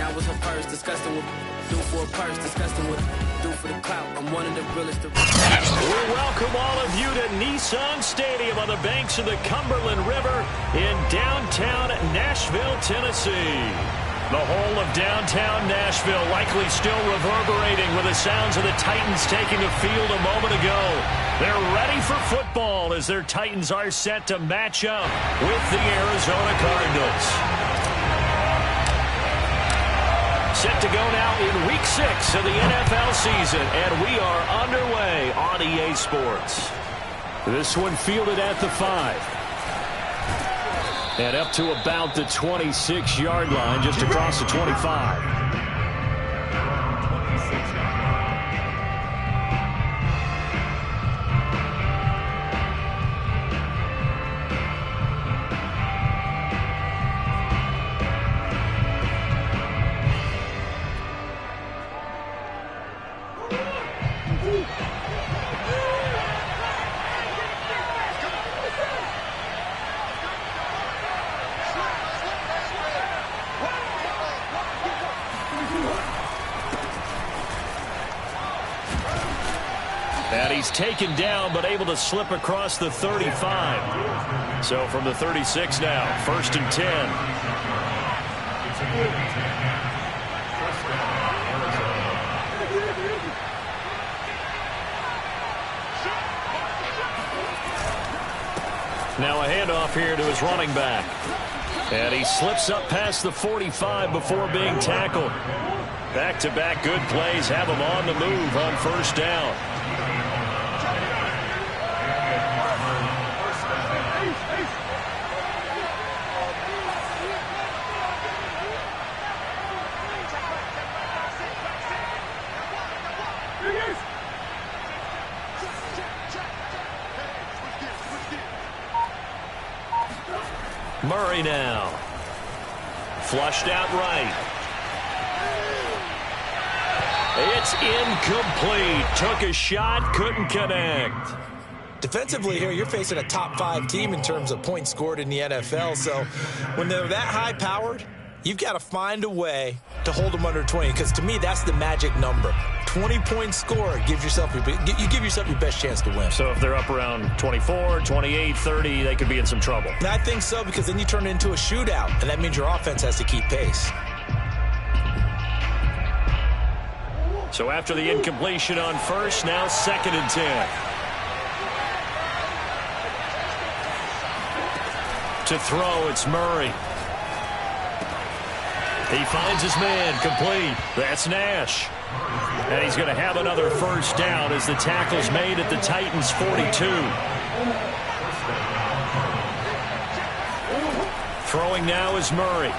Now was her purse, disgusting with do for a purse, disgusting with do for the clout. I'm one of the realest. We welcome all of you to Nissan Stadium on the banks of the Cumberland River in downtown Nashville, Tennessee. The whole of downtown Nashville likely still reverberating with the sounds of the Titans taking the field a moment ago. They're ready for football as their Titans are set to match up with the Arizona Cardinals. Set to go now in Week 6 of the NFL season, and we are underway on EA Sports. This one fielded at the 5. And up to about the 26-yard line, just across the 25. And he's taken down, but able to slip across the 35. So from the 36 now, 1st and 10. Now a handoff here to his running back. And he slips up past the 45 before being tackled. Back-to-back good plays have him on the move on 1st down. Murray now. Flushed out right. It's incomplete. Took a shot, couldn't connect. Defensively here, you're facing a top 5 team in terms of points scored in the NFL. So when they're that high-powered, you've got to find a way to hold them under 20. Because to me, that's the magic number. 20-point score gives yourself you give yourself your best chance to win. So if they're up around 24, 28, 30, they could be in some trouble. And I think so, because then you turn it into a shootout, and that means your offense has to keep pace. So after the incompletion on 1st, now 2nd and 10. To throw, it's Murray. He finds his man, complete. That's Nash. And he's going to have another 1st down as the tackle's made at the Titans' 42. Throwing now is Murray.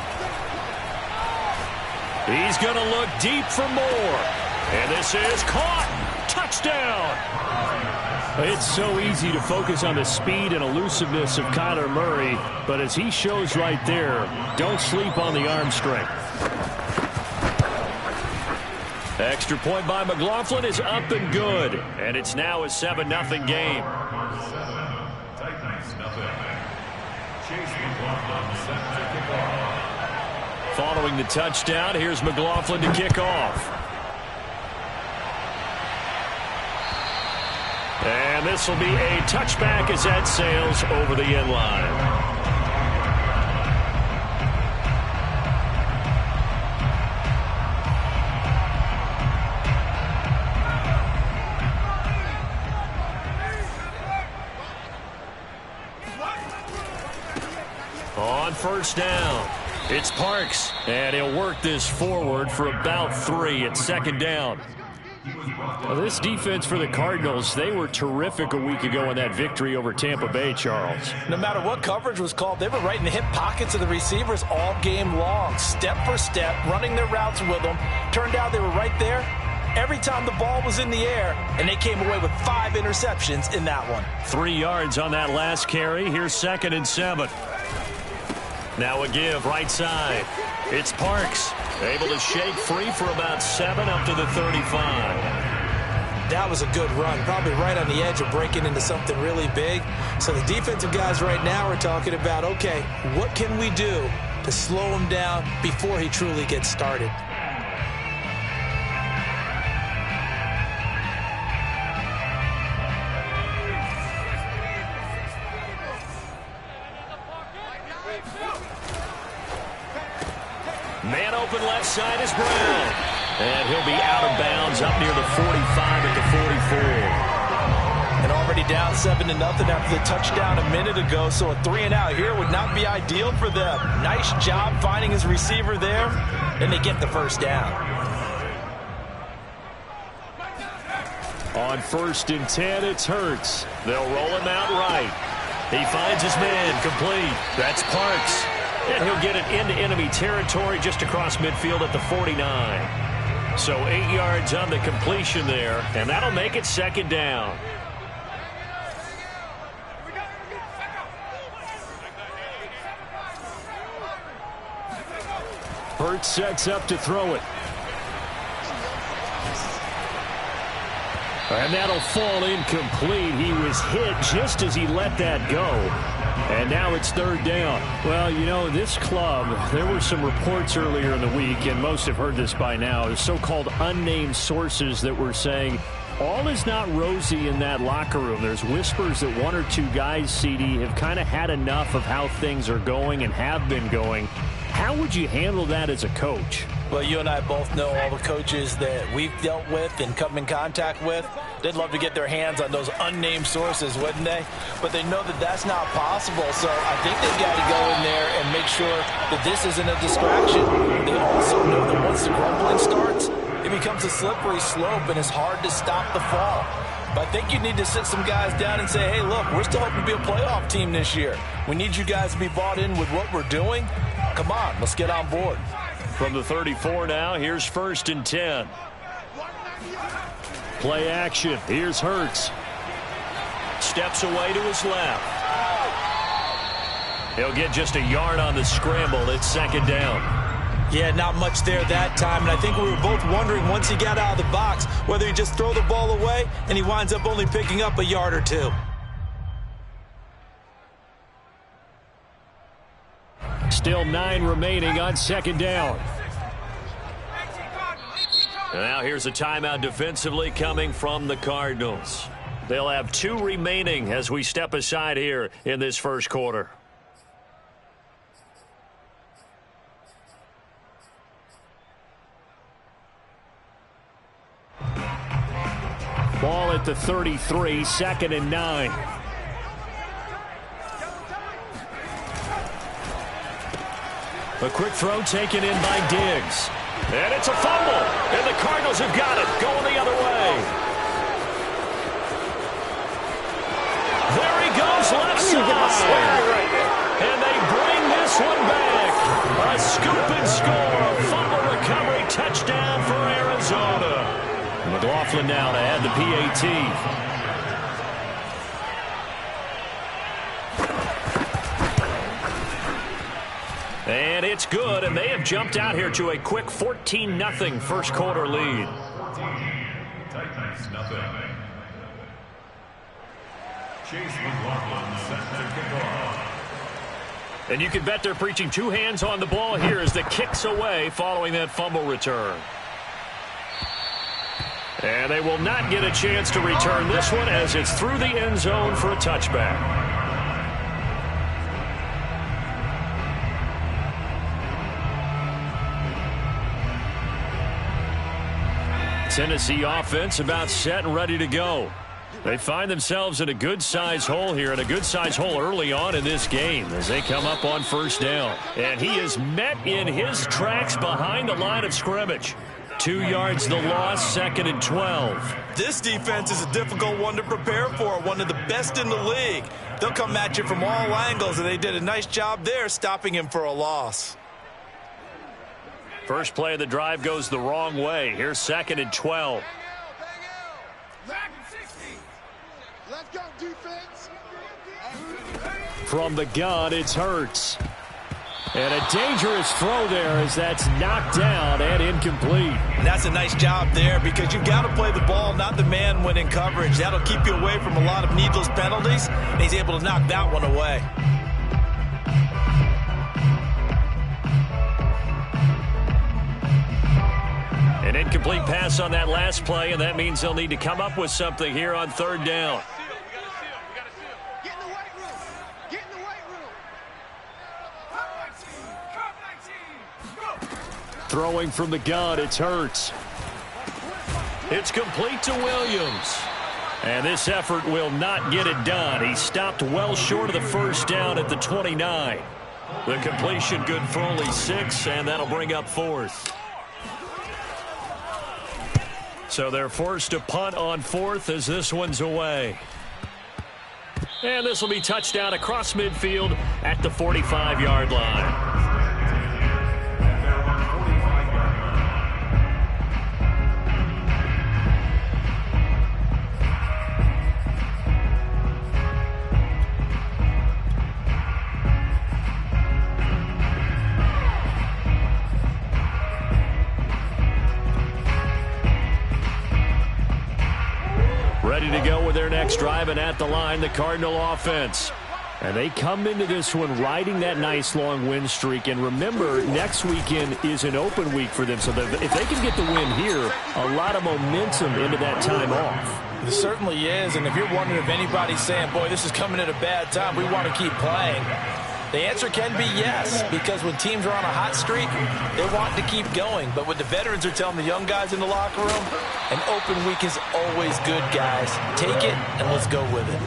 He's going to look deep for more. And this is caught. Touchdown. It's so easy to focus on the speed and elusiveness of Kyler Murray, but as he shows right there, don't sleep on the arm strength. Extra point by McLaughlin is up and good, and it's now a 7-0 game. Following the touchdown, here's McLaughlin to kick off. And this will be a touchback as that sails over the end line. On 1st down, it's Parks, and he'll work this forward for about 3 at 2nd down. Well, this defense for the Cardinals, they were terrific a week ago in that victory over Tampa Bay, Charles. No matter what coverage was called, they were right in the hip pockets of the receivers all game long, step for step, running their routes with them. Turned out they were right there every time the ball was in the air, and they came away with 5 interceptions in that one. 3 yards on that last carry. Here's 2nd and 7. Now a give right side. It's Parks. Able to shake free for about 7 up to the 35. That was a good run, probably right on the edge of breaking into something really big. So the defensive guys right now are talking about, okay, what can we do to slow him down before he truly gets started. Man open left side is Brown. And he'll be out of bounds up near the 45 at the 44. And already down 7-0 after the touchdown a minute ago, so a 3-and-out here would not be ideal for them. Nice job finding his receiver there, and they get the first down. On 1st and 10, it's Hurts. They'll roll him out right. He finds his man complete. That's Parks. And he'll get it into enemy territory just across midfield at the 49. So 8 yards on the completion there, and that'll make it 2nd down. Hurts sets up to throw it. And that'll fall incomplete. He was hit just as he let that go. And now it's 3rd down. Well, you know, this club, there were some reports earlier in the week, and most have heard this by now, the so-called unnamed sources that were saying all is not rosy in that locker room. There's whispers that 1 or 2 guys, CD, have kind of had enough of how things are going and have been going. How would you handle that as a coach? Well, you and I both know all the coaches that we've dealt with and come in contact with. They'd love to get their hands on those unnamed sources, wouldn't they? But they know that that's not possible, so I think they've got to go in there and make sure that this isn't a distraction. They also know that once the grumbling starts, it becomes a slippery slope and it's hard to stop the fall. But I think you need to sit some guys down and say, hey, look, we're still hoping to be a playoff team this year. We need you guys to be bought in with what we're doing. Come on, let's get on board. From the 34 now, here's 1st and 10. Play action. Here's Hurts. Steps away to his left. He'll get just a yard on the scramble. It's 2nd down. Yeah, not much there that time, and I think we were both wondering once he got out of the box whether he just throw the ball away and he winds up only picking up a yard or 2. Still 9 remaining on 2nd down. Now here's a timeout defensively coming from the Cardinals. They'll have 2 remaining as we step aside here in this first quarter. Ball at the 33, 2nd and 9. A quick throw taken in by Diggs. And it's a fumble. And the Cardinals have got it. Going the other way. There he goes left side. And they bring this one back. A scoop and score. Fumble recovery. Touchdown for Arizona. McLaughlin now to add the PAT. And it's good, and they have jumped out here to a quick 14-0 first quarter lead. Titans nothing. Chase McLaughlin set to kick off. And you can bet they're preaching 2 hands on the ball here as the kick's away following that fumble return. And they will not get a chance to return this one as it's through the end zone for a touchback. Tennessee offense about set and ready to go. They find themselves in a good-sized hole here, and a good-sized hole early on in this game as they come up on 1st down. And he is met in his tracks behind the line of scrimmage. 2 yards the loss, 2nd and 12. This defense is a difficult one to prepare for, one of the best in the league. They'll come at you from all angles, and they did a nice job there stopping him for a loss. First play of the drive goes the wrong way. Here's 2nd and 12. Let's go, defense. From the gun, it's Hurts. And a dangerous throw there as that's knocked down and incomplete. And that's a nice job there because you've got to play the ball, not the man when in coverage. That'll keep you away from a lot of needless penalties, and he's able to knock that one away. An incomplete pass on that last play, and that means they'll need to come up with something here on third down. Get in the weight room. Get in the weight room. Throwing from the gun, it's Hurts. It's complete to Williams. And this effort will not get it done. He stopped well short of the first down at the 29. The completion good for only 6, and that'll bring up 4th. So they're forced to punt on 4th as this one's away. And this will be touchdown across midfield at the 45-yard line. Ready to go with their next drive, and at the line, the Cardinal offense. And they come into this one riding that nice long win streak. And remember, next weekend is an open week for them. So if they can get the win here, a lot of momentum into that time off. It certainly is. And if you're wondering if anybody's saying, boy, this is coming at a bad time, we want to keep playing, the answer can be yes, because when teams are on a hot streak, they want to keep going. But what the veterans are telling the young guys in the locker room, an open week is always good, guys. Take it, and let's go with it.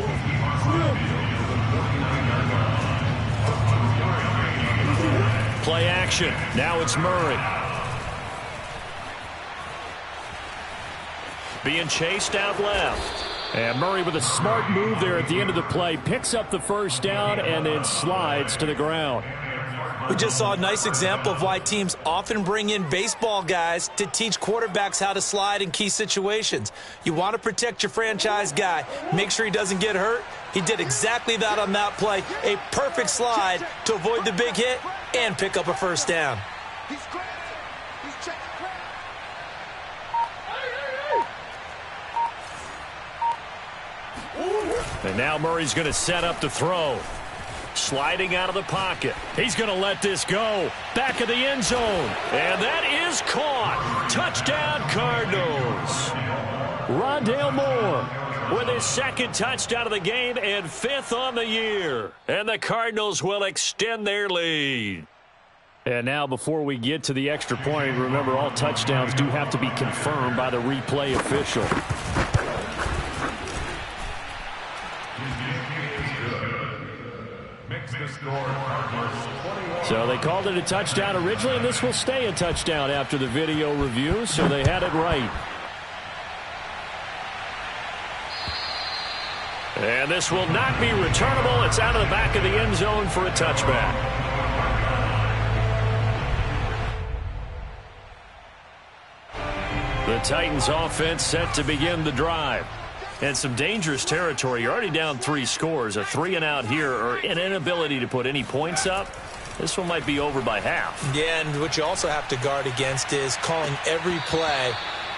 Play action. Now it's Murray. Being chased out left. And Murray with a smart move there at the end of the play. Picks up the first down and then slides to the ground. We just saw a nice example of why teams often bring in baseball guys to teach quarterbacks how to slide in key situations. You want to protect your franchise guy. Make sure he doesn't get hurt. He did exactly that on that play. A perfect slide to avoid the big hit and pick up a first down. He's crazy. He's checking crap. And now Murray's going to set up the throw. Sliding out of the pocket. He's going to let this go. Back of the end zone. And that is caught. Touchdown, Cardinals. Rondale Moore with his second touchdown of the game and 5th on the year. And the Cardinals will extend their lead. And now before we get to the extra point, remember all touchdowns do have to be confirmed by the replay official. So they called it a touchdown originally, and this will stay a touchdown after the video review, so they had it right. And this will not be returnable. It's out of the back of the end zone for a touchback. The Titans offense set to begin the drive. And some dangerous territory. You're already down 3 scores. A 3-and-out here, or an inability to put any points up. This one might be over by half. Yeah, and what you also have to guard against is calling every play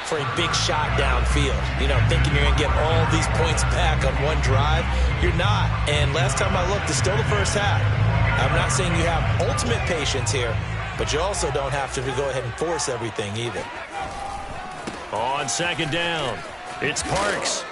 for a big shot downfield. You know, thinking you're going to get all these points back on one drive. You're not. And last time I looked, it's still the first half. I'm not saying you have ultimate patience here, but you also don't have to go ahead and force everything either. On second down, it's Parks.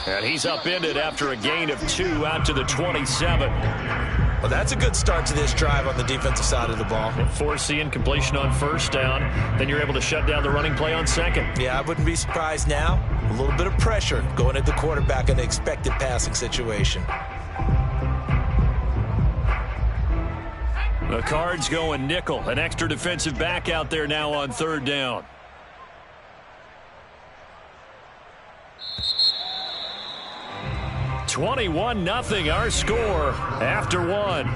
And he's upended after a gain of 2 out to the 27. Well, that's a good start to this drive on the defensive side of the ball. Force the incompletion on first down. Then you're able to shut down the running play on second. Yeah, I wouldn't be surprised now. A little bit of pressure going at the quarterback in an expected passing situation. The Cards going nickel. An extra defensive back out there now on third down. (21-0) our score after 1.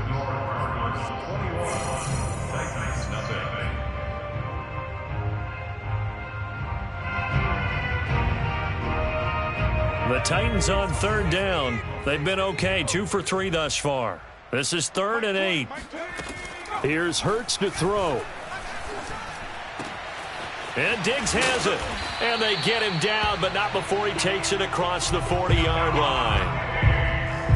The Titans on third down. They've been okay, 2 for 3 thus far. This is 3rd and 8. Here's Hurts to throw. And Diggs has it. And they get him down, but not before he takes it across the 40-yard line.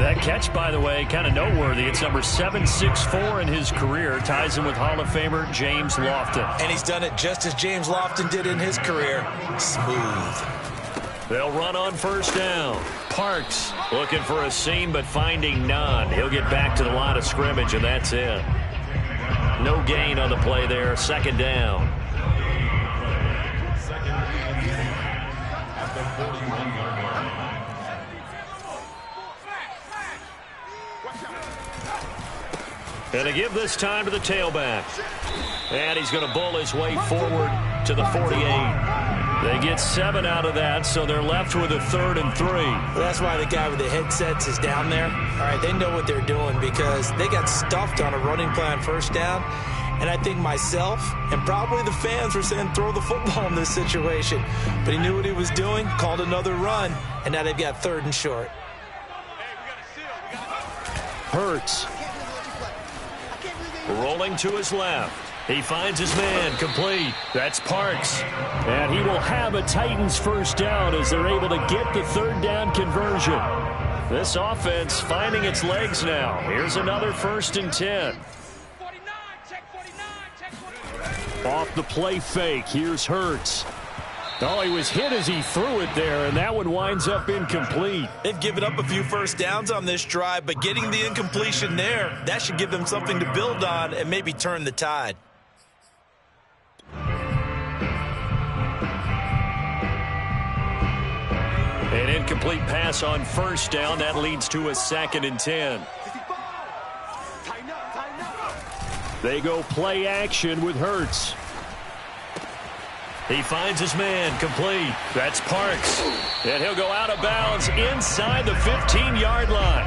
That catch, by the way, kind of noteworthy. It's number 764 in his career. Ties him with Hall of Famer James Lofton. And he's done it just as James Lofton did in his career. Smooth. They'll run on first down. Parks looking for a seam but finding none. He'll get back to the line of scrimmage, and that's it. No gain on the play there. Second down. And to give this time to the tailback. And he's going to bull his way forward to the 48. They get 7 out of that, so they're left with a 3rd and 3. Well, that's why the guy with the headsets is down there. All right, they know what they're doing because they got stuffed on a running play on first down. And I think myself and probably the fans were saying throw the football in this situation. But he knew what he was doing, called another run, and now they've got 3rd and short. Hurts. Rolling to his left. He finds his man, complete. That's Parks. And he will have a Titans first down as they're able to get the 3rd down conversion. This offense finding its legs now. Here's another 1st and 10. Off the play fake, here's Hurts. Oh, he was hit as he threw it there, and that one winds up incomplete. They've given up a few first downs on this drive, but getting the incompletion there, that should give them something to build on and maybe turn the tide. An incomplete pass on first down. That leads to a 2nd and 10. They go play action with Hurts. He finds his man, complete. That's Parks. And he'll go out of bounds inside the 15-yard line.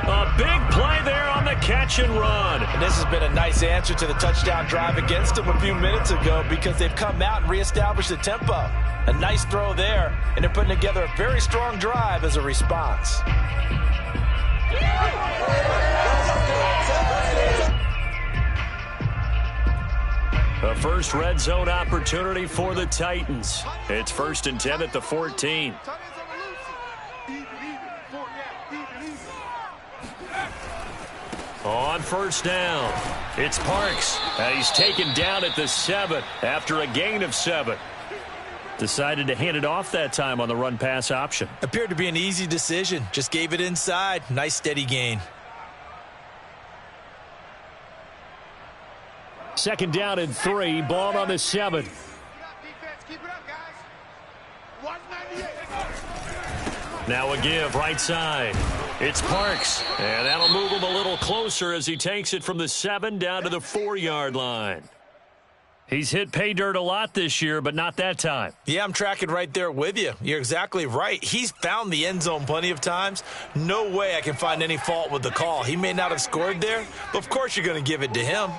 A big play there on the catch and run. And this has been a nice answer to the touchdown drive against them a few minutes ago because they've come out and reestablished the tempo. A nice throw there, and they're putting together a very strong drive as a response. A first red zone opportunity for the Titans. It's 1st and 10 at the 14. On first down, it's Parks. And he's taken down at the 7 after a gain of 7. Decided to hand it off that time on the run-pass option. Appeared to be an easy decision. Just gave it inside. Nice steady gain. 2nd down and 3. Ball on the 7. Now a give right side. It's Parks. And that'll move him a little closer as he takes it from the 7 down to the 4-yard line. He's hit pay dirt a lot this year, but not that time. Yeah, I'm tracking right there with you. You're exactly right. He's found the end zone plenty of times. No way I can find any fault with the call. He may not have scored there, but of course you're going to give it to him.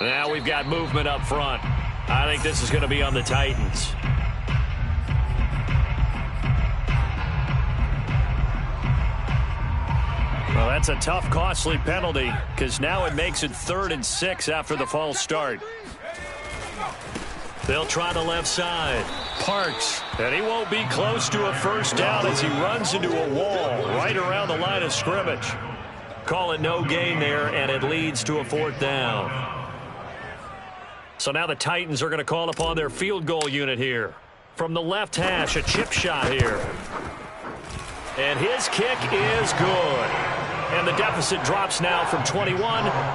Now we've got movement up front. I think this is going to be on the Titans. Well, that's a tough, costly penalty because now it makes it 3rd and 6 after the false start. They'll try the left side. Parks, and he won't be close to a first down as he runs into a wall right around the line of scrimmage. Call it no gain there, and it leads to a 4th down. So now the Titans are going to call upon their field goal unit here. From the left hash, a chip shot here. And his kick is good. And the deficit drops now from 21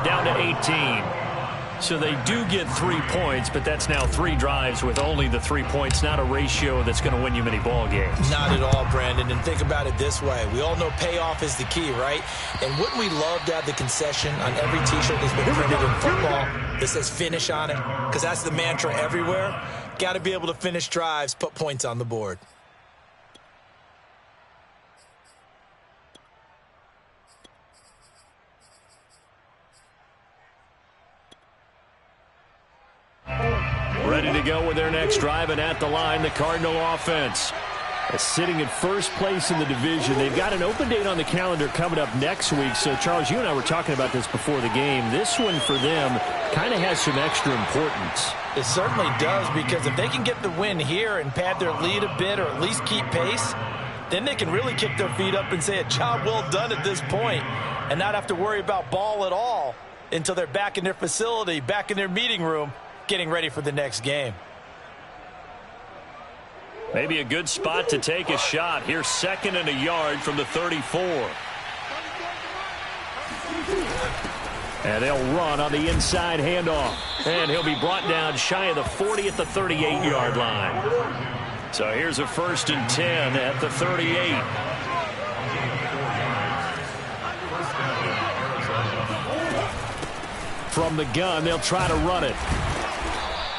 down to 18. So they do get 3 points, but that's now 3 drives with only the 3 points, not a ratio that's going to win you many ball games. Not at all, Brandon. And think about it this way. We all know payoff is the key, right? And wouldn't we love to have the concession on every T-shirt that's been printed in football that says finish on it? Because that's the mantra everywhere. Got to be able to finish drives, put points on the board. Ready to go with their next drive, and at the line, the Cardinal offense. Sitting in first place in the division. They've got an open date on the calendar coming up next week. So, Charles, you and I were talking about this before the game. This one for them kind of has some extra importance. It certainly does, because if they can get the win here and pad their lead a bit or at least keep pace, then they can really kick their feet up and say a job well done at this point and not have to worry about ball at all until they're back in their facility, back in their meeting room, getting ready for the next game. Maybe a good spot to take a shot. Here's 2nd and a yard from the 34. And they'll run on the inside handoff. And he'll be brought down shy of the 40 at the 38-yard line. So here's a 1st and 10 at the 38. From the gun, they'll try to run it.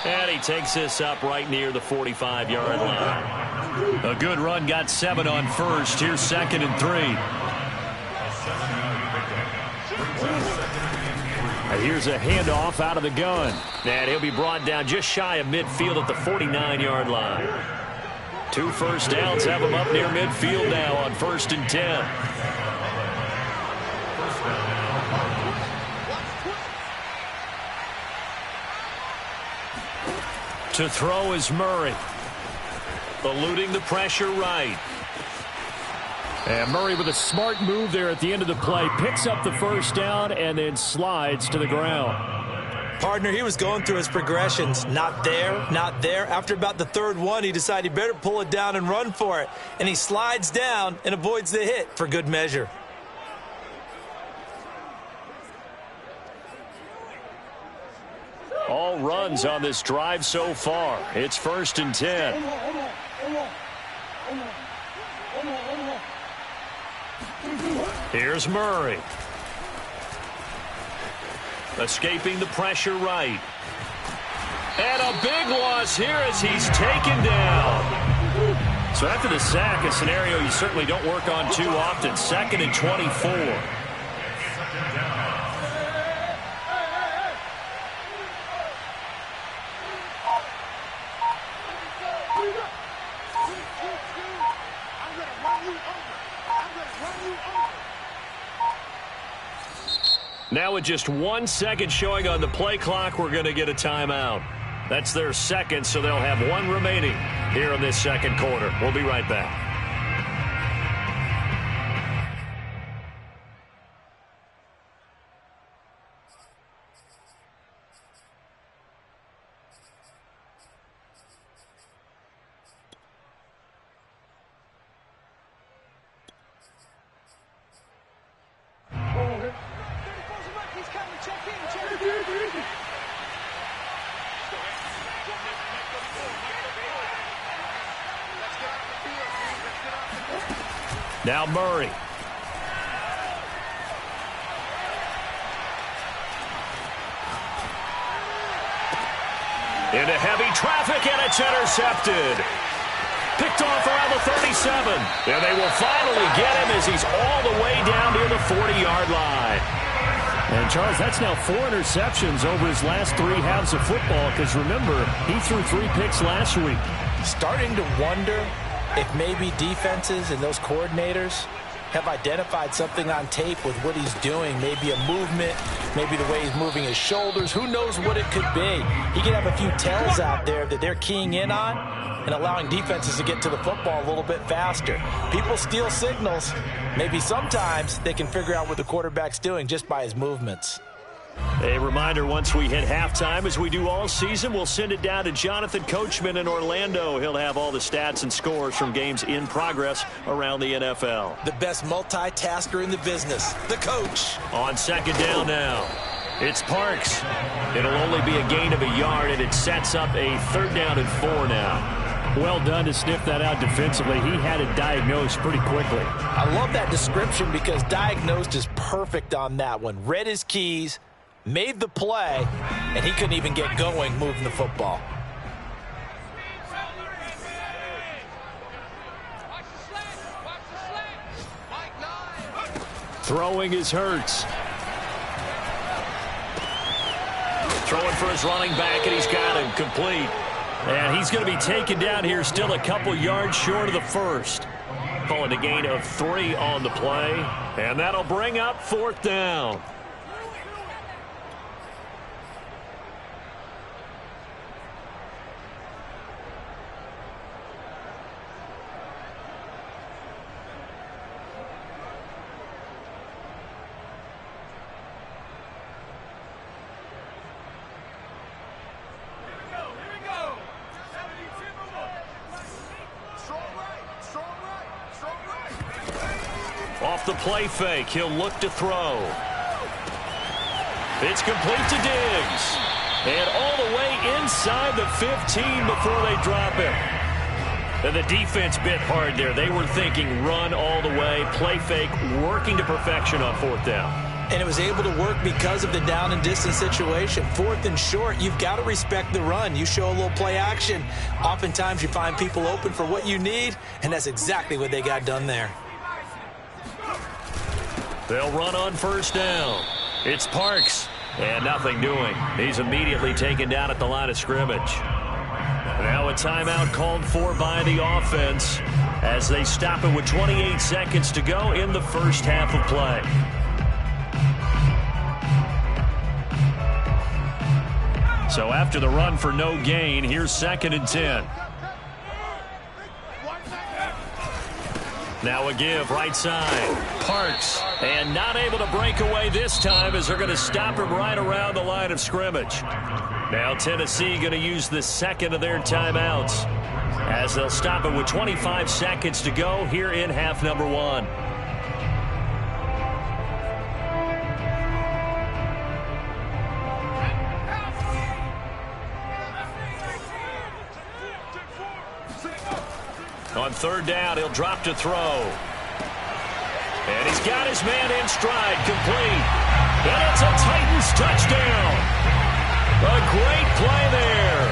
And he takes this up right near the 45-yard line. A good run, got 7 on 1st. Here's 2nd and 3. And here's a handoff out of the gun. And he'll be brought down just shy of midfield at the 49-yard line. 2 first downs have him up near midfield now on 1st and 10. To throw is Murray. Eluding the pressure right. And Murray with a smart move there at the end of the play. Picks up the 1st down and then slides to the ground. Partner, he was going through his progressions. Not there, not there. After about the 3rd one, he decided he better pull it down and run for it. And he slides down and avoids the hit for good measure. All runs on this drive so far. It's 1st and 10. Here's Murray. Escaping the pressure right. And a big loss here as he's taken down. So after the sack, a scenario you certainly don't work on too often. 2nd and 24. Now with just 1 second showing on the play clock, we're going to get a timeout. That's their 2nd, so they'll have 1 remaining here in this 2nd quarter. We'll be right back. Now Murray. Into heavy traffic, and it's intercepted. Picked off around the 37. And they will finally get him as he's all the way down near the 40-yard line. And, Charles, that's now 4 interceptions over his last 3 halves of football because, remember, he threw 3 picks last week. Starting to wonder if maybe defenses and those coordinators have identified something on tape with what he's doing. Maybe a movement, maybe the way he's moving his shoulders. Who knows what it could be? He could have a few tells out there that they're keying in on and allowing defenses to get to the football a little bit faster. People steal signals. Maybe sometimes they can figure out what the quarterback's doing just by his movements. A reminder, once we hit halftime, as we do all season, we'll send it down to Jonathan Coachman in Orlando. He'll have all the stats and scores from games in progress around the NFL. The best multitasker in the business, the coach. On 2nd down now, it's Parks. It'll only be a gain of a yard, and it sets up a 3rd down and 4 now. Well done to sniff that out defensively. He had it diagnosed pretty quickly. I love that description because diagnosed is perfect on that one. Read his keys, made the play, and he couldn't even get going moving the football. Throwing is Hurts. Throwing for his running back, and he's got him complete. And he's going to be taken down here, still a couple yards short of the 1st. Calling a gain of 3 on the play, and that'll bring up 4th down. the play fake. He'll look to throw. It's complete to Diggs. And all the way inside the 15 before they drop him. And the defense bit hard there. They were thinking run all the way, play fake, working to perfection on fourth down. And it was able to work because of the down and distance situation. Fourth and short, you've got to respect the run. You show a little play action. Oftentimes you find people open for what you need, and that's exactly what they got done there. They'll run on first down. It's Parks, and nothing doing. He's immediately taken down at the line of scrimmage. Now a timeout called for by the offense as they stop it with 28 seconds to go in the first half of play. So after the run for no gain, here's 2nd and 10. Now a give, right side. Parks, and not able to break away this time as they're going to stop him right around the line of scrimmage. Now Tennessee going to use the second of their timeouts as they'll stop it with 25 seconds to go here in half number 1. On third down, he'll drop to throw. And he's got his man in stride, complete. And it's a Titans touchdown. A great play there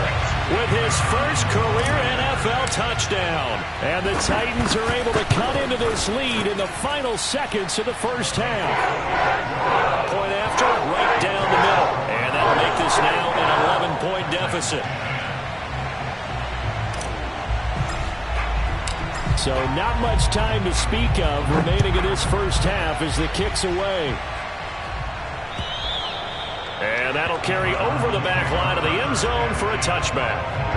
with his first career NFL touchdown. And the Titans are able to cut into this lead in the final seconds of the first half. Point after, right down the middle. And that'll make this now an 11-point deficit. So not much time to speak of remaining in this first half as the kick's away. And that'll carry over the back line of the end zone for a touchback.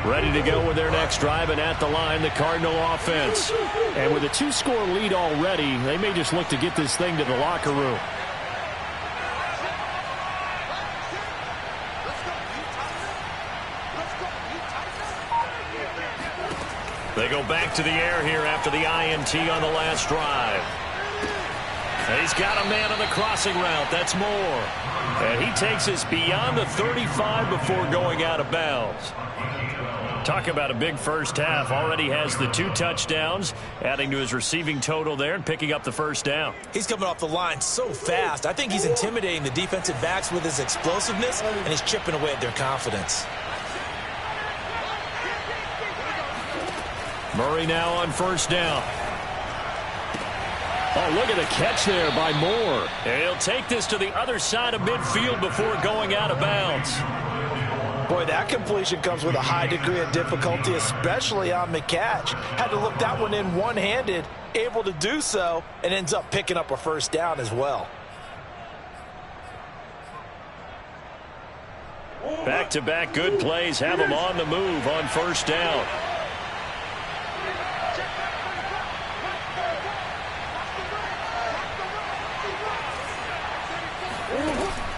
Ready to go with their next drive, and at the line, the Cardinal offense. And with a 2-score lead already, they may just look to get this thing to the locker room. They go back to the air here after the INT on the last drive. And he's got a man on the crossing route. That's Moore. And he takes us beyond the 35 before going out of bounds. Talk about a big first half. Already has the 2 touchdowns, adding to his receiving total there and picking up the first down. He's coming off the line so fast. I think he's intimidating the defensive backs with his explosiveness, and he's chipping away at their confidence. Murray now on first down. Oh, look at the catch there by Moore. And he'll take this to the other side of midfield before going out of bounds. Boy, that completion comes with a high degree of difficulty, especially on the catch. Had to look that one in one-handed, able to do so, and ends up picking up a first down as well. Back-to-back good plays have him on the move on first down.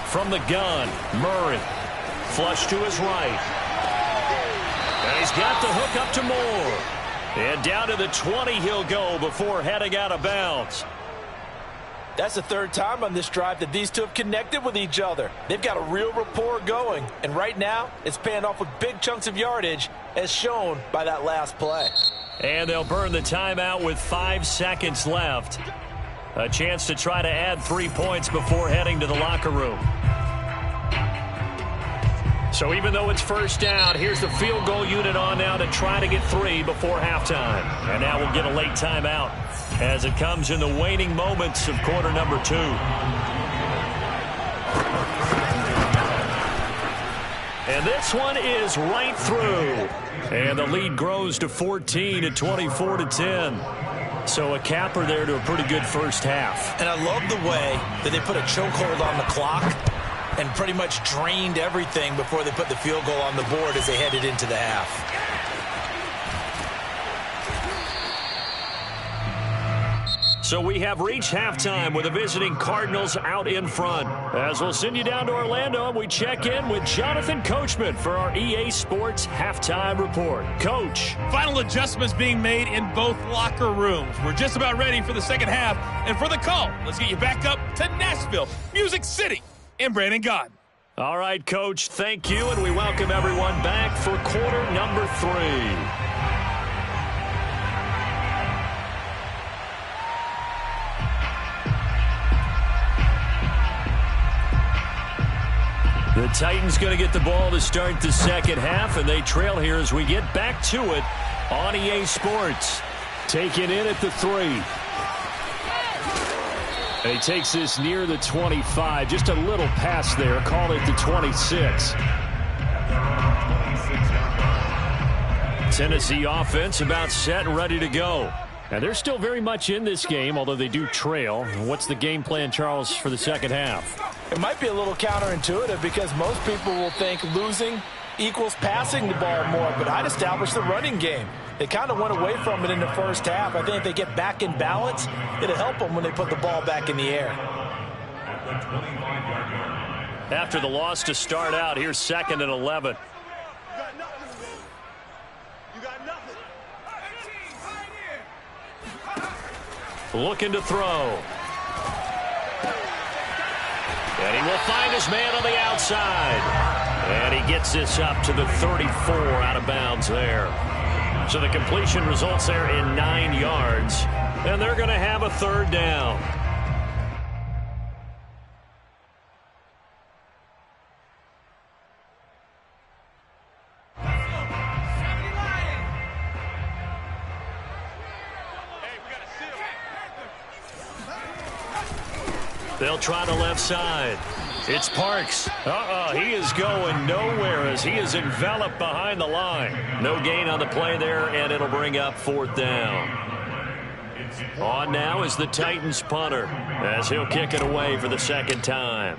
From the gun, Murray. Flush to his right. And he's got the hook up to Moore. And down to the 20 he'll go before heading out of bounds. That's the third time on this drive that these two have connected with each other. They've got a real rapport going. And right now, it's paying off with big chunks of yardage, as shown by that last play. And they'll burn the timeout with 5 seconds left. A chance to try to add 3 points before heading to the locker room. So even though it's first down, here's the field goal unit on now to try to get 3 before halftime. And now we'll get a late timeout as it comes in the waning moments of quarter number 2. And this one is right through. And the lead grows to 14 at 24-10. So a capper there to a pretty good first half. And I love the way that they put a chokehold on the clock and pretty much drained everything before they put the field goal on the board as they headed into the half. So we have reached halftime with the visiting Cardinals out in front. As we'll send you down to Orlando, and we check in with Jonathan Coachman for our EA Sports Halftime Report. Coach. Final adjustments being made in both locker rooms. We're just about ready for the second half. And for the call, let's get you back up to Nashville, Music City, and Brandon Gaudin. All right, Coach, thank you, and we welcome everyone back for quarter number 3. The Titans going to get the ball to start the second half, and they trail here as we get back to it on EA Sports. Taken in at the 3. And he takes this near the 25. Just a little pass there. Call it the 26. Tennessee offense about set and ready to go. And they're still very much in this game, although they do trail. What's the game plan, Charles, for the second half? It might be a little counterintuitive because most people will think losing equals passing the ball more, but I'd establish the running game. They kind of went away from it in the first half. I think if they get back in balance, it'll help them when they put the ball back in the air. After the loss to start out, here's 2nd and 11. Looking to throw. And he will find his man on the outside. And he gets this up to the 34 out of bounds there. So the completion results there in 9 yards. And they're going to have a 3rd down. They'll try the left side. It's Parks. He is going nowhere as he is enveloped behind the line. No gain on the play there, and it'll bring up 4th down. On now is the Titans punter as he'll kick it away for the 2nd time.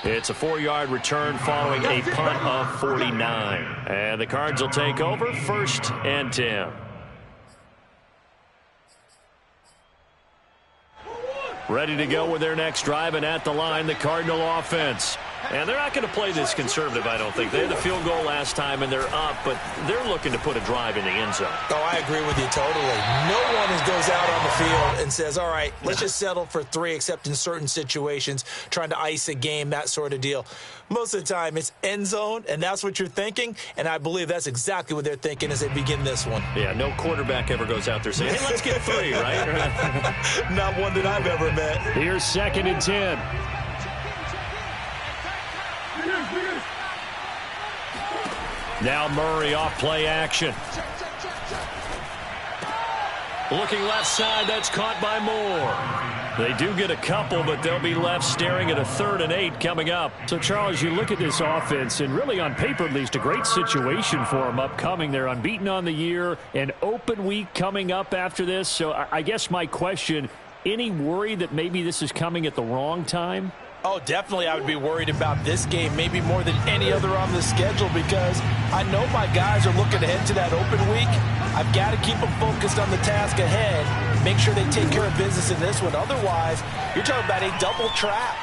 It's a 4-yard return following a punt of 49. And the Cards will take over 1st and 10. Ready to go with their next drive, and at the line, the Cardinal offense. And they're not going to play this conservative, I don't think. They had the field goal last time, and they're up, but they're looking to put a drive in the end zone. Oh, I agree with you totally. No one goes out on the field and says, all right, let's just settle for 3, except in certain situations, trying to ice a game, that sort of deal. Most of the time, it's end zone, and that's what you're thinking, and I believe that's exactly what they're thinking as they begin this one. Yeah, no quarterback ever goes out there saying, hey, let's get 3, right? Not one that I've ever met. Here's 2nd and 10. Now Murray off play action. Looking left side, that's caught by Moore. They do get a couple, but they'll be left staring at a 3rd and 8 coming up. So, Charles, you look at this offense, and really on paper, at least, a great situation for them upcoming. They're unbeaten on the year, an open week coming up after this. So I guess my question, any worry that maybe this is coming at the wrong time? Oh, definitely I would be worried about this game, maybe more than any other on the schedule, because I know my guys are looking ahead to that open week. I've got to keep them focused on the task ahead, make sure they take care of business in this one. Otherwise, you're talking about a double trap.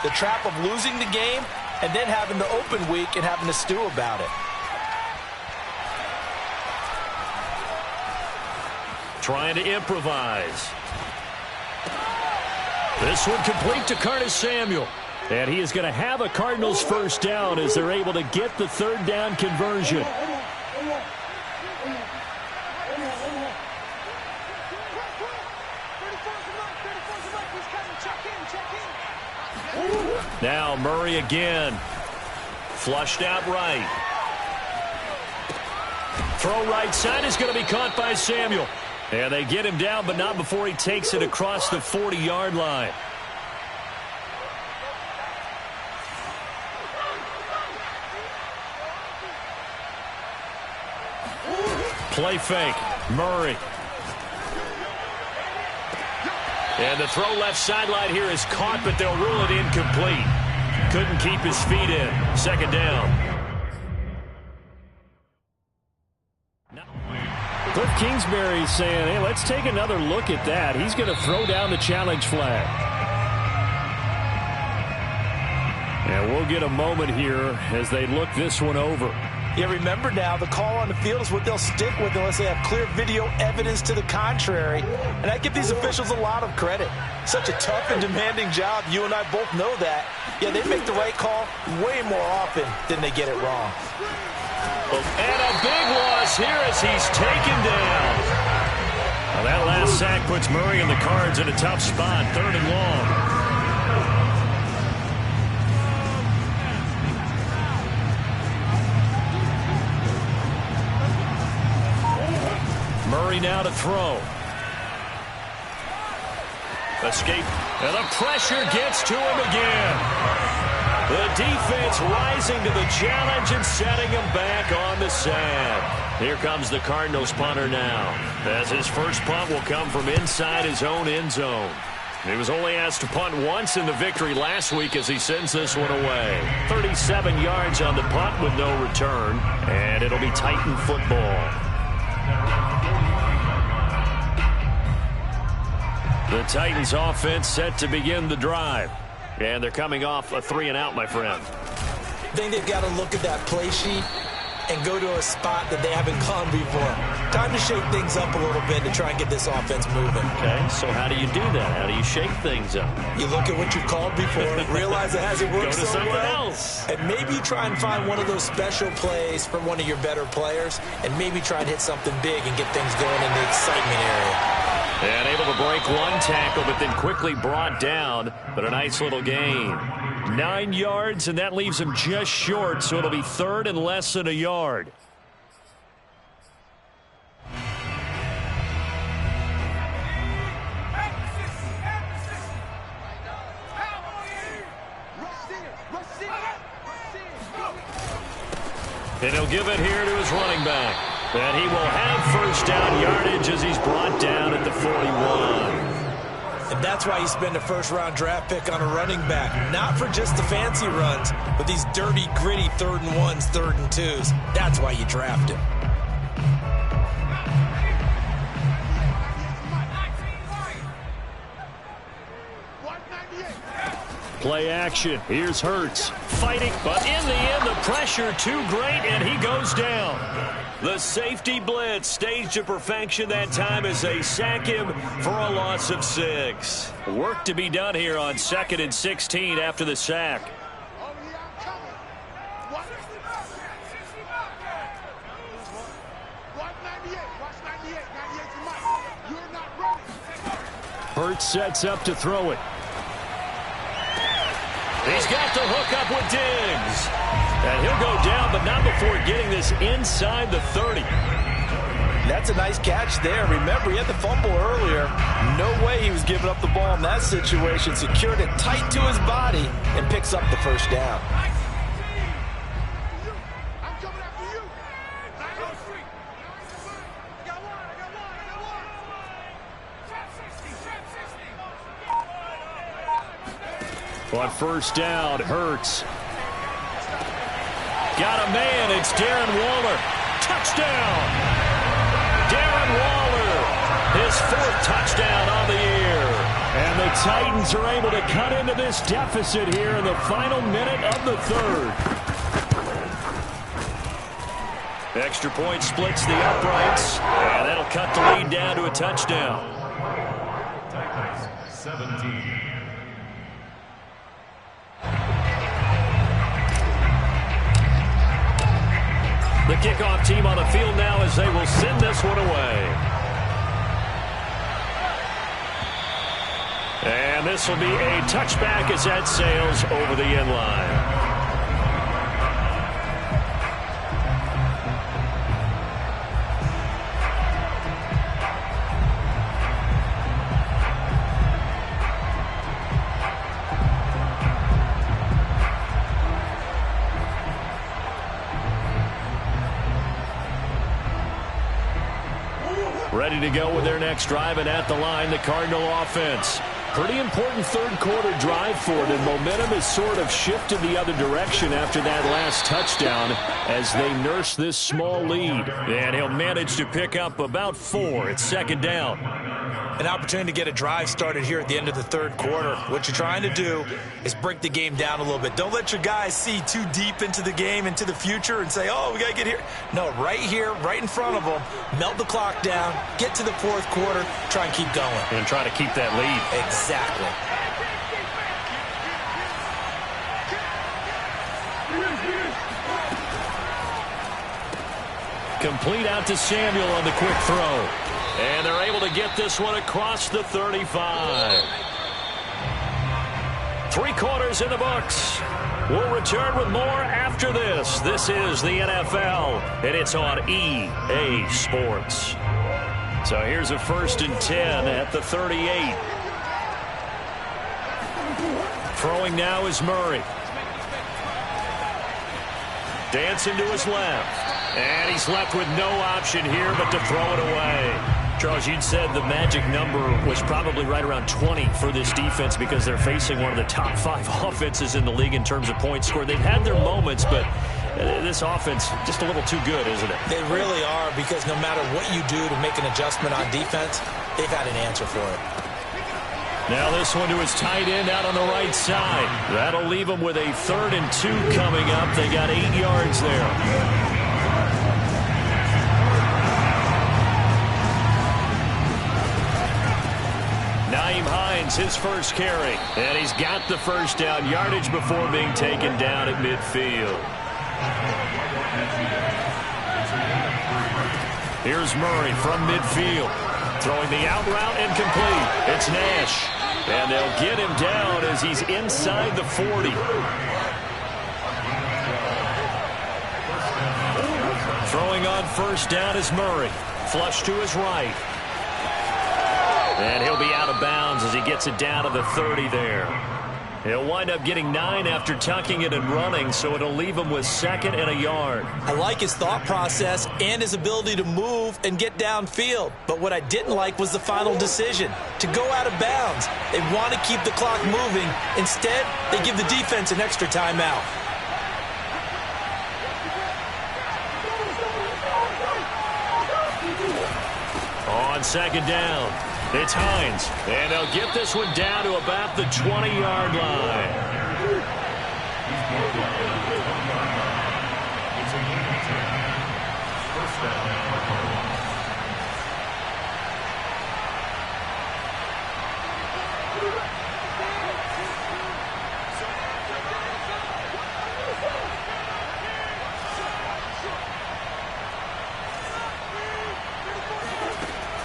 The trap of losing the game and then having the open week and having to stew about it. Trying to improvise. This one complete to Curtis Samuel. And he is going to have a Cardinals 1st down as they're able to get the 3rd down conversion. Now Murray again. Flushed out right. Throw right side is going to be caught by Samuel. And they get him down, but not before he takes it across the 40-yard line. Play fake. Murray. And the throw left sideline here is caught, but they'll rule it incomplete. couldn't keep his feet in. Second down. Cliff Kingsbury saying, hey, let's take another look at that. He's going to throw down the challenge flag. And we'll get a moment here as they look this one over. Yeah, remember now, the call on the field is what they'll stick with unless they have clear video evidence to the contrary. And I give these officials a lot of credit. Such a tough and demanding job. You and I both know that. Yeah, they make the right call way more often than they get it wrong. And a big loss here as he's taken down. Well, that last sack puts Murray and the Cards in a tough spot, 3rd and long. Murray now to throw. Escape. And the pressure gets to him again. The defense rising to the challenge and setting him back on the sand. Here comes the Cardinals punter now, as his first punt will come from inside his own end zone. He was only asked to punt once in the victory last week as he sends this one away. 37 yards on the punt with no return, and it'll be Titan football. The Titans offense set to begin the drive. And they're coming off a 3-and-out, my friend. I think they've got to look at that play sheet and go to a spot that they haven't gone before. Time to shake things up a little bit to try and get this offense moving. Okay, so how do you do that? How do you shake things up? You look at what you've called before, realize it hasn't worked go to so something well, else. and maybe try and find one of those special plays from one of your better players, and maybe try and hit something big and get things going in the excitement area. And able to break one tackle, but then quickly brought down. But a nice little gain. 9 yards, and that leaves him just short, so it'll be 3rd and less than a yard. And he'll give it here to his running back. And he will have first down yardage as he's brought down at the 41. And that's why you spend a first-round draft pick on a running back. Not for just the fancy runs, but these dirty, gritty 3rd and 1s, 3rd and 2s. That's why you draft him. Play action. Here's Hurts fighting, but in the end, the pressure too great, and he goes down. The safety blitz staged to perfection that time as they sack him for a loss of 6. Work to be done here on 2nd and 16 after the sack. Hurts sets up to throw it. He's got the hook up with Diggs. And he'll go down, but not before getting this inside the 30. That's a nice catch there. Remember, he had the fumble earlier. No way he was giving up the ball in that situation. Secured it tight to his body and picks up the first down. On first down, Hurts. Got a man. It's Darren Waller. Touchdown! Darren Waller, his 4th touchdown on the year. And the Titans are able to cut into this deficit here in the final minute of the 3rd. Extra point splits the uprights, and that'll cut the lead down to a touchdown. Titans 17. The kickoff team on the field now as they will send this one away. And this will be a touchback as that sails over the end line. Ready to go with their next drive, and at the line, the Cardinal offense. Pretty important third-quarter drive for them. Momentum has sort of shifted the other direction after that last touchdown as they nurse this small lead. And he'll manage to pick up about 4. It's second down. An opportunity to get a drive started here at the end of the third quarter. What you're trying to do is break the game down a little bit. Don't let your guys see too deep into the game, into the future, and say, oh, we got to get here. No, right here, right in front of them, melt the clock down, get to the fourth quarter, try and keep going. And try to keep that lead. Exactly. Complete out to Samuel on the quick throw. And they're able to get this one across the 35. 3 quarters in the books. We'll return with more after this. This is the NFL, and it's on EA Sports. So here's a 1st and 10 at the 38. Throwing now is Murray. Dancing to his left. And he's left with no option here but to throw it away. Charles, you'd said the magic number was probably right around 20 for this defense because they're facing one of the top 5 offenses in the league in terms of points scored. They've had their moments, but this offense just a little too good, isn't it? They really are, because no matter what you do to make an adjustment on defense, they've had an answer for it. Now this one to his tight end out on the right side. That'll leave him with a 3rd and 2 coming up. They got 8 yards there. Nyheim Hines, his first carry. And he's got the first down yardage before being taken down at midfield. Here's Murray from midfield. Throwing the out route and complete. It's Nash. And they'll get him down as he's inside the 40. Throwing on first down is Murray. Flush to his right. And he'll be out of bounds as he gets it down to the 30 there. He'll wind up getting 9 after tucking it and running, so it'll leave him with 2nd and a yard. I like his thought process and his ability to move and get downfield. But what I didn't like was the final decision, to go out of bounds. They want to keep the clock moving. Instead, they give the defense an extra timeout. On second down, it's Hines, and they'll get this one down to about the 20-yard line.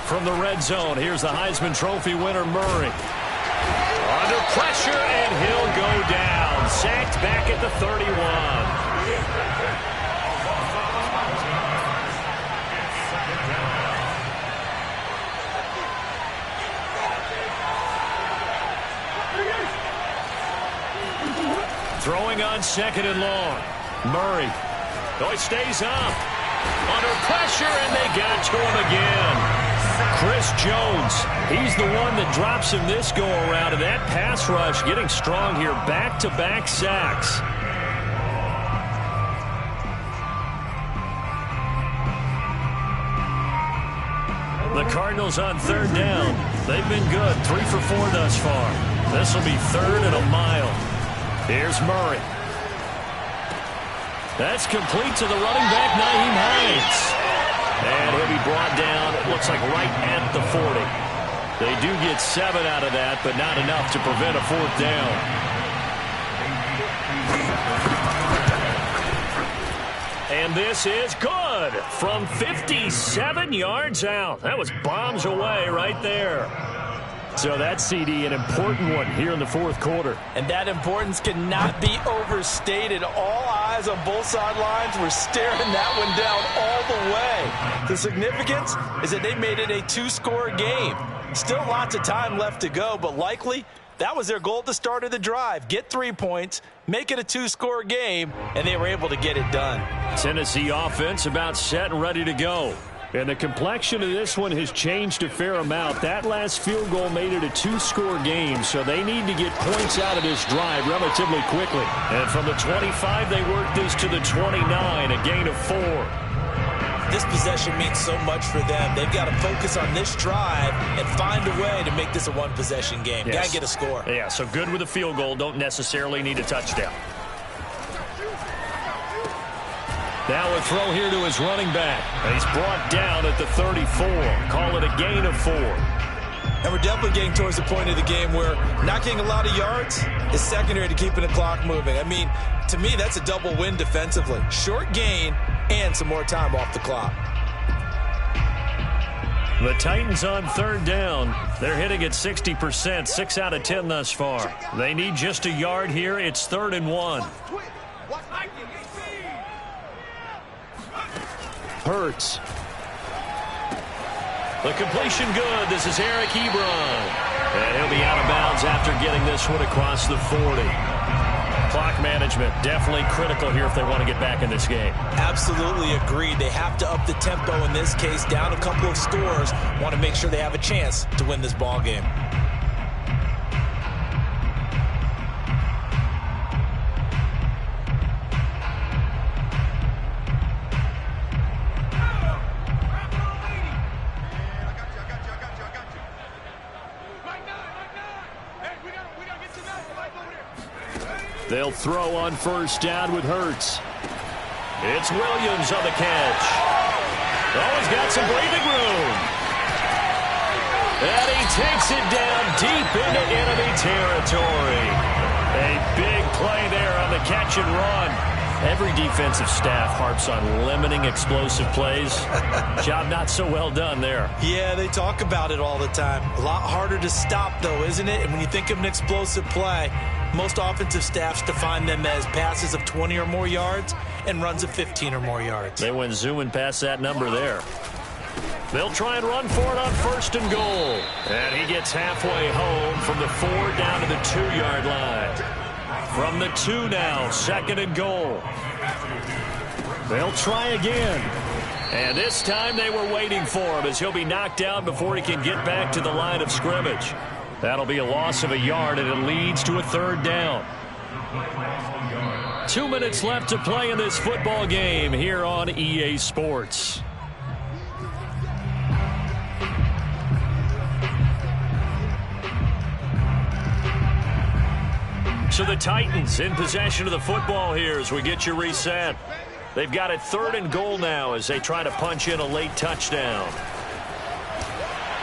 From the red zone, here's the Heisman Trophy winner, Murray. Under pressure, and he'll go down. Sacked back at the 31. Throwing on 2nd and long. Murray. Oh, he stays up. Under pressure, and they got to him again. Chris Jones, he's the one that drops him this go-around, and that pass rush getting strong here. Back-to-back sacks. The Cardinals on 3rd down. They've been good, 3 for 4 thus far. This will be 3rd and a mile. Here's Murray. That's complete to the running back, Nyheim Hines. And he'll be brought down, it looks like right at the 40. They do get 7 out of that, but not enough to prevent a 4th down. And this is good from 57 yards out. That was bombs away right there. So that CD, an important one here in the 4th quarter. And that importance cannot be overstated. All eyes on both sidelines were staring that one down all the way. The significance is that they made it a 2-score game. Still lots of time left to go, but likely that was their goal at the start of the drive. Get 3 points, make it a 2-score game, and they were able to get it done. Tennessee offense about set and ready to go. And the complexion of this one has changed a fair amount. That last field goal made it a 2-score game, so they need to get points out of this drive relatively quickly. And from the 25, they work this to the 29, a gain of 4. This possession means so much for them. They've got to focus on this drive and find a way to make this a one-possession game. Yes. Got to get a score. Yeah, so good with a field goal. Don't necessarily need a touchdown. Now a throw here to his running back. And he's brought down at the 34. Call it a gain of 4. And we're definitely getting towards the point of the game where not getting a lot of yards is secondary to keeping the clock moving. I mean, to me, that's a double win defensively. Short gain and some more time off the clock. The Titans on 3rd down. They're hitting at 60%, 6 out of 10 thus far. They need just a yard here. It's 3rd and 1. Hurts. The completion good. This is Eric Ebron. And he'll be out of bounds after getting this one across the 40. Clock management definitely critical here if they want to get back in this game. Absolutely agreed. They have to up the tempo in this case, down a couple of scores. Want to make sure they have a chance to win this ball game. They'll throw on 1st down with Hurts. It's Williams on the catch. Oh, he's got some breathing room. And he takes it down deep into enemy territory. A big play there on the catch and run. Every defensive staff harps on limiting explosive plays. Job not so well done there. Yeah, they talk about it all the time. A lot harder to stop, though, isn't it? And when you think of an explosive play, most offensive staffs define them as passes of 20 or more yards and runs of 15 or more yards. They went zooming past that number there. They'll try and run for it on 1st and goal. And he gets halfway home from the 4 down to the 2-yard line. From the 2 now, 2nd and goal. They'll try again. And this time they were waiting for him as he'll be knocked down before he can get back to the line of scrimmage. That'll be a loss of a yard, and it leads to a 3rd down. 2 minutes left to play in this football game here on EA Sports. So the Titans in possession of the football here as we get you reset. They've got it 3rd and goal now as they try to punch in a late touchdown.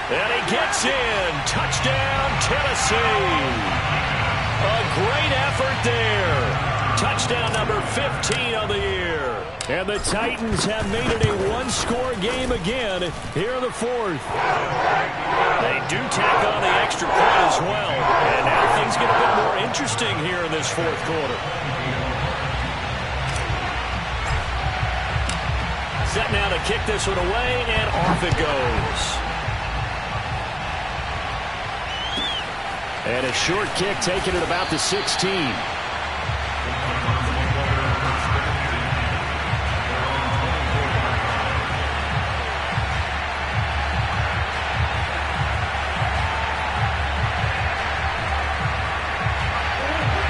And he gets in. Touchdown, Tennessee. A great effort there. Touchdown number 15 of the year. And the Titans have made it a 1-score game again here in the 4th. They do tack on the extra point as well. And now things get a bit more interesting here in this 4th quarter. Set now to kick this one away, and off it goes. And a short kick taken at about the 16.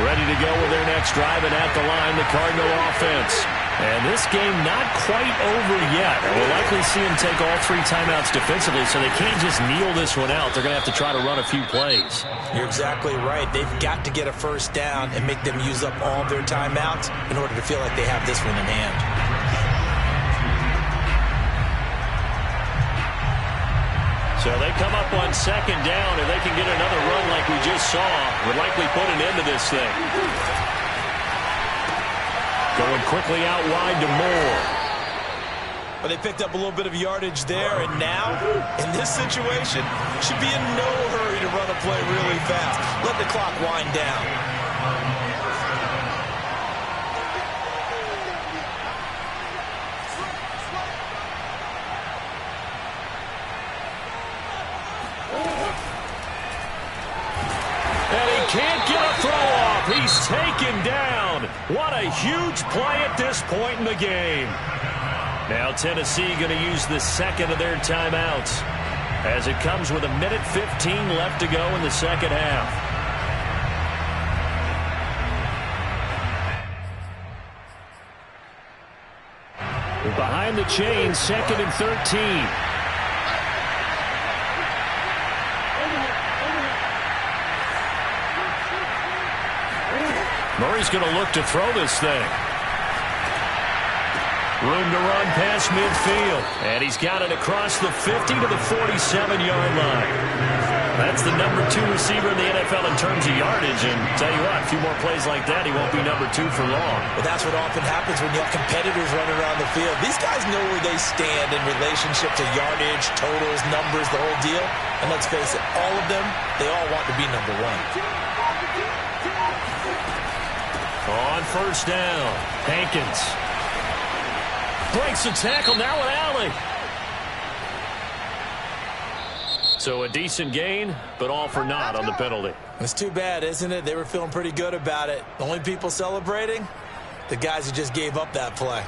Ready to go with their next drive, and at the line, the Cardinal offense. And this game not quite over yet. We'll likely see them take all 3 timeouts defensively, so they can't just kneel this one out. They're going to have to try to run a few plays. You're exactly right. They've got to get a 1st down and make them use up all their timeouts in order to feel like they have this one in hand. So they come up on 2nd down, and they can get another run like we just saw. Would likely put an end to this thing. Going quickly out wide to Moore. But they picked up a little bit of yardage there, and now, in this situation, should be in no hurry to run a play really fast. Let the clock wind down. Can't get a throw off. He's taken down. What a huge play at this point in the game. Now Tennessee going to use the second of their timeouts as it comes with 1:15 left to go in the second half. Behind the chain, 2nd and 13. Murray's going to look to throw this thing. Room to run past midfield. And he's got it across the 50 to the 47-yard line. That's the number 2 receiver in the NFL in terms of yardage. And tell you what, a few more plays like that, he won't be number 2 for long. Well, that's what often happens when you have competitors running around the field. These guys know where they stand in relationship to yardage, totals, numbers, the whole deal. And let's face it, all of them, they all want to be number 1. On first down, Hankins breaks the tackle now with Alley. So a decent gain, but all for naught on the penalty. It's too bad, isn't it? They were feeling pretty good about it. The only people celebrating, the guys who just gave up that play.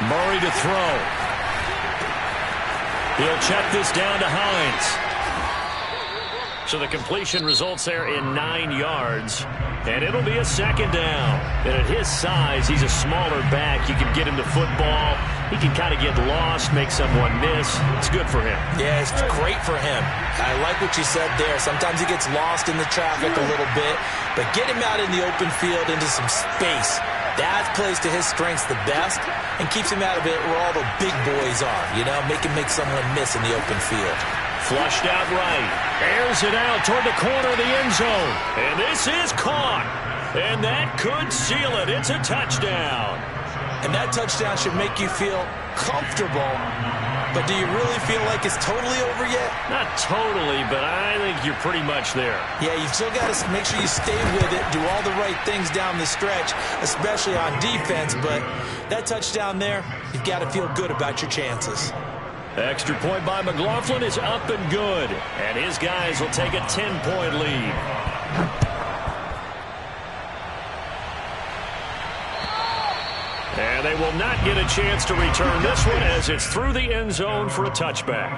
Murray to throw. He'll check this down to Hines. So the completion results there in 9 yards. And it'll be a second down. And at his size, he's a smaller back. You can get him to football. He can kind of get lost, make someone miss. It's good for him. Yeah, it's great for him. I like what you said there. Sometimes he gets lost in the traffic a little bit. But get him out in the open field into some space. That plays to his strengths the best and keeps him out of it where all the big boys are, you know, make someone miss in the open field. Flushed out right. Airs it out toward the corner of the end zone. And this is caught. And that could seal it. It's a touchdown. And that touchdown should make you feel comfortable. But do you really feel like it's totally over yet? Not totally, but I think you're pretty much there. Yeah, you've still got to make sure you stay with it, do all the right things down the stretch, especially on defense. But that touchdown there, you've got to feel good about your chances. Extra point by McLaughlin is up and good. And his guys will take a 10-point lead. And they will not get a chance to return this one as it's through the end zone for a touchback.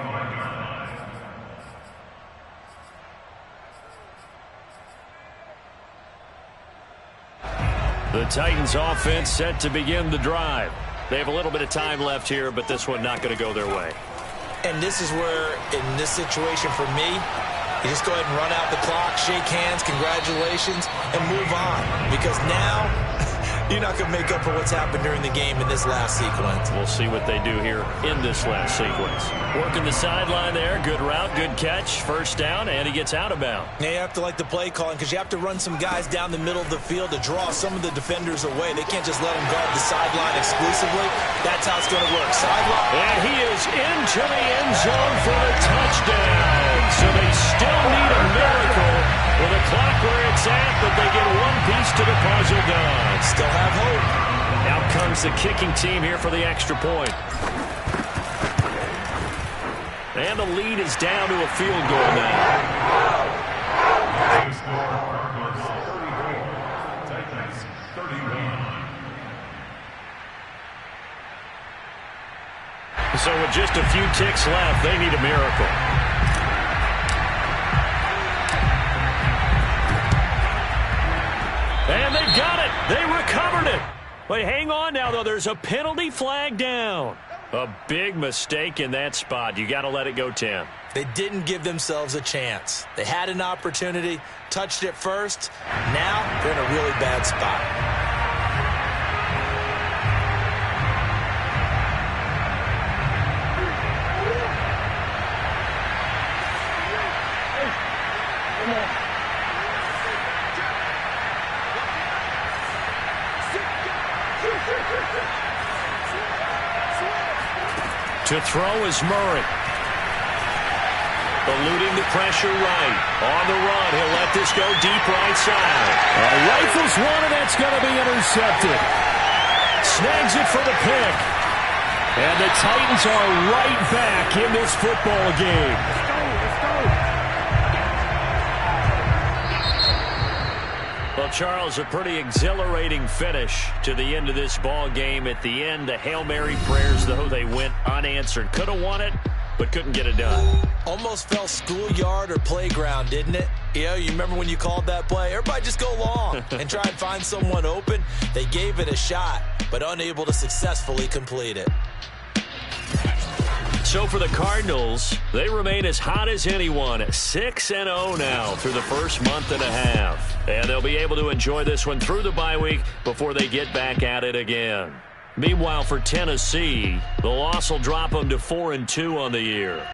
The Titans offense set to begin the drive. They have a little bit of time left here, but this one not going to go their way. And this is where, in this situation for me, you just go ahead and run out the clock, shake hands, congratulations, and move on. Because now you're not going to make up for what's happened during the game in this last sequence. We'll see what they do here in this last sequence. Working the sideline there. Good route, good catch. First down, and he gets out of bounds. Now you have to like the play calling because you have to run some guys down the middle of the field to draw some of the defenders away. They can't just let them guard the sideline exclusively. That's how it's going to work. Sideline. And he is into the end zone for the touchdown. So they still need a miracle with the clock where it's at, but they get one piece to the puzzle done. Still have hope. Out comes the kicking team here for the extra point. And the lead is down to a field goal now. Titans 31. So with just a few ticks left, they need a miracle. And they've got it. They recovered it. But hang on now, though. There's a penalty flag down. A big mistake in that spot. You got to let it go, Tim. They didn't give themselves a chance. They had an opportunity, touched it first. Now they're in a really bad spot. To throw is Murray. Eluding the pressure right. On the run, he'll let this go deep right side. Rifles one, and that's going to be intercepted. Snags it for the pick. And the Titans are right back in this football game. Well, Charles, a pretty exhilarating finish to the end of this ball game. At the end, the Hail Mary prayers, though, they went unanswered. Could have won it, but couldn't get it done. Almost felt schoolyard or playground, didn't it? You remember when you called that play? Everybody just go long and try and find someone open. They gave it a shot, but unable to successfully complete it. So for the Cardinals, they remain as hot as anyone, 6-0 now through the first month and a half. And they'll be able to enjoy this one through the bye week before they get back at it again. Meanwhile, for Tennessee, the loss will drop them to 4-2 on the year.